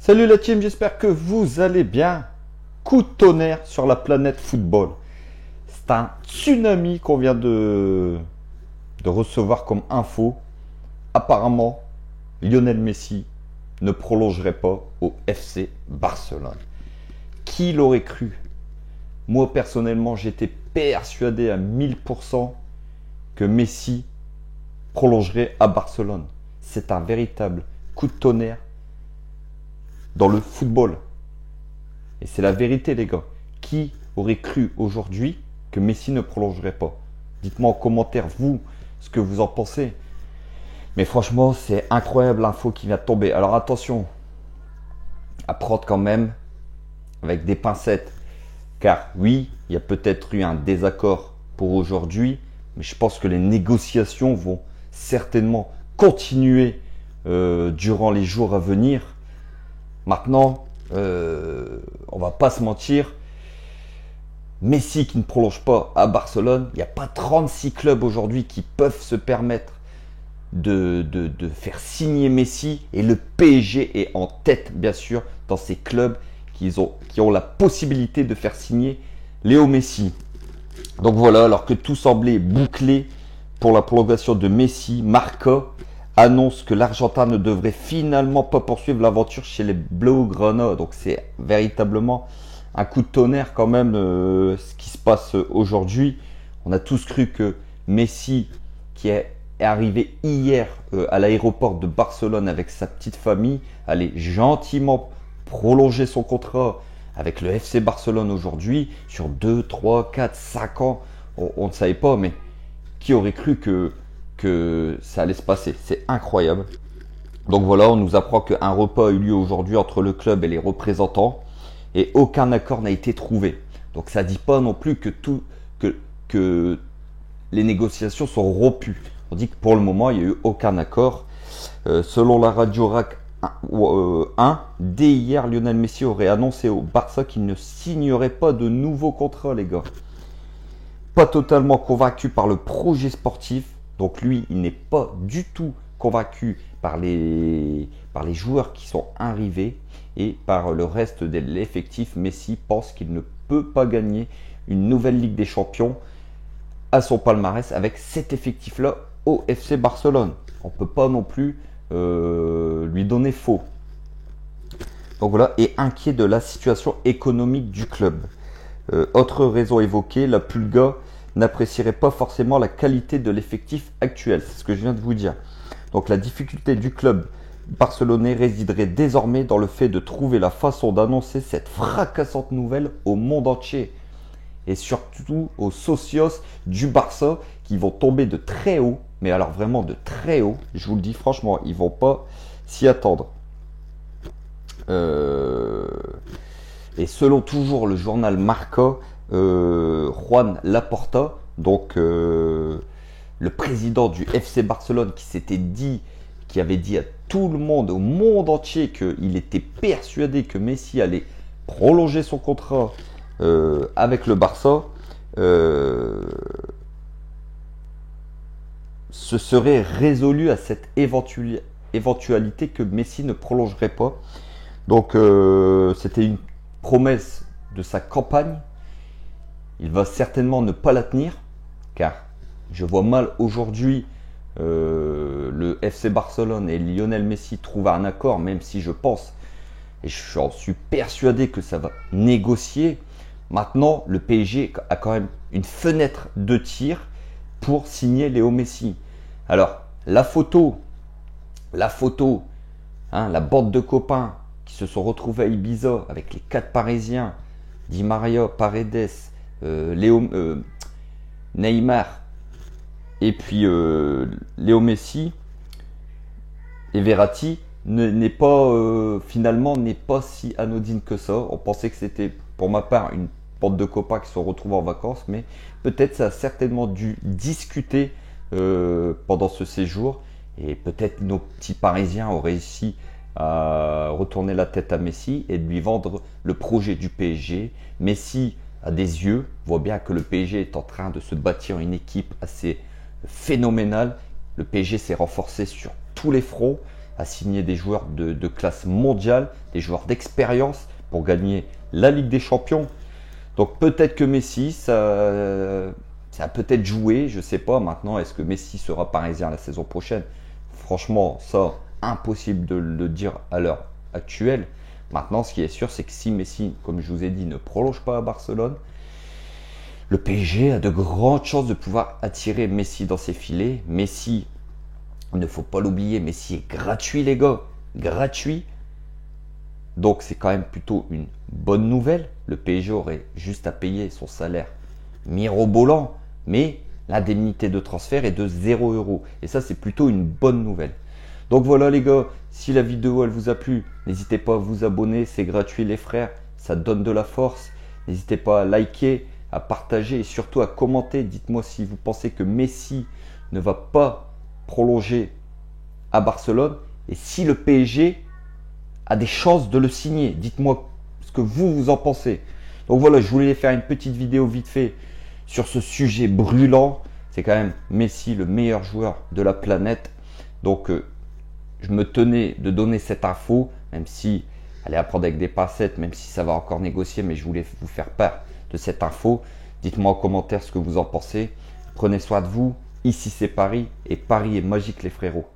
Salut la team, j'espère que vous allez bien. Coup de tonnerre sur la planète football. C'est un tsunami qu'on vient de recevoir comme info. Apparemment, Lionel Messi ne prolongerait pas au FC Barcelone. Qui l'aurait cru? Moi personnellement, j'étais persuadé à 1000% que Messi prolongerait à Barcelone. C'est un véritable coup de tonnerre dans le football. Et c'est la vérité, les gars. Qui aurait cru aujourd'hui que Messi ne prolongerait pas? Dites-moi en commentaire, vous, ce que vous en pensez. Mais franchement, c'est incroyable l'info qui vient de tomber. Alors attention, à prendre quand même avec des pincettes. Car oui, il y a peut-être eu un désaccord pour aujourd'hui. Mais je pense que les négociations vont certainement continuer durant les jours à venir. Maintenant, on va pas se mentir, Messi qui ne prolonge pas à Barcelone, il n'y a pas 36 clubs aujourd'hui qui peuvent se permettre de faire signer Messi, et le PSG est en tête bien sûr dans ces clubs qui ont la possibilité de faire signer Léo Messi. Donc voilà, alors que tout semblait bouclé pour la prolongation de Messi, Marca annonce que l'Argentin ne devrait finalement pas poursuivre l'aventure chez les Blaugrana. Donc c'est véritablement un coup de tonnerre quand même ce qui se passe aujourd'hui. On a tous cru que Messi, qui est arrivé hier à l'aéroport de Barcelone avec sa petite famille, allait gentiment prolonger son contrat avec le FC Barcelone aujourd'hui sur 2, 3, 4, 5 ans. On ne savait pas, mais qui aurait cru que ça allait se passer? C'est incroyable. Donc voilà, on nous apprend qu'un repas a eu lieu aujourd'hui entre le club et les représentants et aucun accord n'a été trouvé. Donc ça ne dit pas non plus que les négociations sont rompues. On dit que pour le moment, il n'y a eu aucun accord. Selon la radio RAC 1, dès hier, Lionel Messi aurait annoncé au Barça qu'il ne signerait pas de nouveaux contrats, les gars. Pas totalement convaincu par le projet sportif. Donc lui, il n'est pas du tout convaincu par les joueurs qui sont arrivés et par le reste de l'effectif. Messi pense qu'il ne peut pas gagner une nouvelle Ligue des Champions à son palmarès avec cet effectif-là au FC Barcelone. On ne peut pas non plus lui donner faux. Donc voilà, et inquiet de la situation économique du club. Autre raison évoquée, la Pulga n'apprécierait pas forcément la qualité de l'effectif actuel. C'est ce que je viens de vous dire. Donc la difficulté du club barcelonais résiderait désormais dans le fait de trouver la façon d'annoncer cette fracassante nouvelle au monde entier. Et surtout aux socios du Barça qui vont tomber de très haut. Mais alors vraiment de très haut. Je vous le dis franchement, ils ne vont pas s'y attendre. Et selon toujours le journal Marca, Juan Laporta, donc le président du FC Barcelone qui avait dit à tout le monde, au monde entier, qu'il était persuadé que Messi allait prolonger son contrat avec le Barça, se serait résolu à cette éventualité que Messi ne prolongerait pas. Donc c'était une promesse de sa campagne. Il va certainement ne pas la tenir, car je vois mal aujourd'hui le FC Barcelone et Lionel Messi trouver un accord, même si je pense, et j'en suis persuadé que ça va négocier. Maintenant, le PSG a quand même une fenêtre de tir pour signer Léo Messi. Alors, la photo, la bande de copains qui se sont retrouvés à Ibiza avec les 4 Parisiens, Di Maria, Paredes, Neymar et puis Léo Messi et Verratti finalement n'est pas si anodine que ça. On pensait que c'était pour ma part une bande de copains qui se sont retrouvés en vacances, mais peut-être ça a certainement dû discuter pendant ce séjour, et peut-être nos petits Parisiens ont réussi à retourner la tête à Messi et de lui vendre le projet du PSG. Messi a des yeux, voit bien que le PSG est en train de se bâtir une équipe assez phénoménale. Le PSG s'est renforcé sur tous les fronts à signer des joueurs de classe mondiale, des joueurs d'expérience pour gagner la Ligue des Champions. Donc peut-être que Messi, ça a peut-être joué, je ne sais pas maintenant. Est-ce que Messi sera parisien la saison prochaine? Franchement, ça, impossible de le dire à l'heure actuelle. Maintenant, ce qui est sûr, c'est que si Messi, comme je vous ai dit, ne prolonge pas à Barcelone, le PSG a de grandes chances de pouvoir attirer Messi dans ses filets. Messi, il ne faut pas l'oublier, Messi est gratuit les gars, gratuit. Donc c'est quand même plutôt une bonne nouvelle. Le PSG aurait juste à payer son salaire mirobolant, mais l'indemnité de transfert est de 0 €. Et ça, c'est plutôt une bonne nouvelle. Donc voilà les gars, si la vidéo elle vous a plu, n'hésitez pas à vous abonner, c'est gratuit les frères, ça donne de la force. N'hésitez pas à liker, à partager et surtout à commenter. Dites-moi si vous pensez que Messi ne va pas prolonger à Barcelone et si le PSG a des chances de le signer. Dites-moi ce que vous en pensez. Donc voilà, je voulais faire une petite vidéo vite fait sur ce sujet brûlant. C'est quand même Messi, le meilleur joueur de la planète. Donc je me tenais de donner cette info, même si elle est à prendre avec des pincettes, même si ça va encore négocier, mais je voulais vous faire part de cette info. Dites-moi en commentaire ce que vous en pensez. Prenez soin de vous. Ici c'est Paris et Paris est magique les frérots.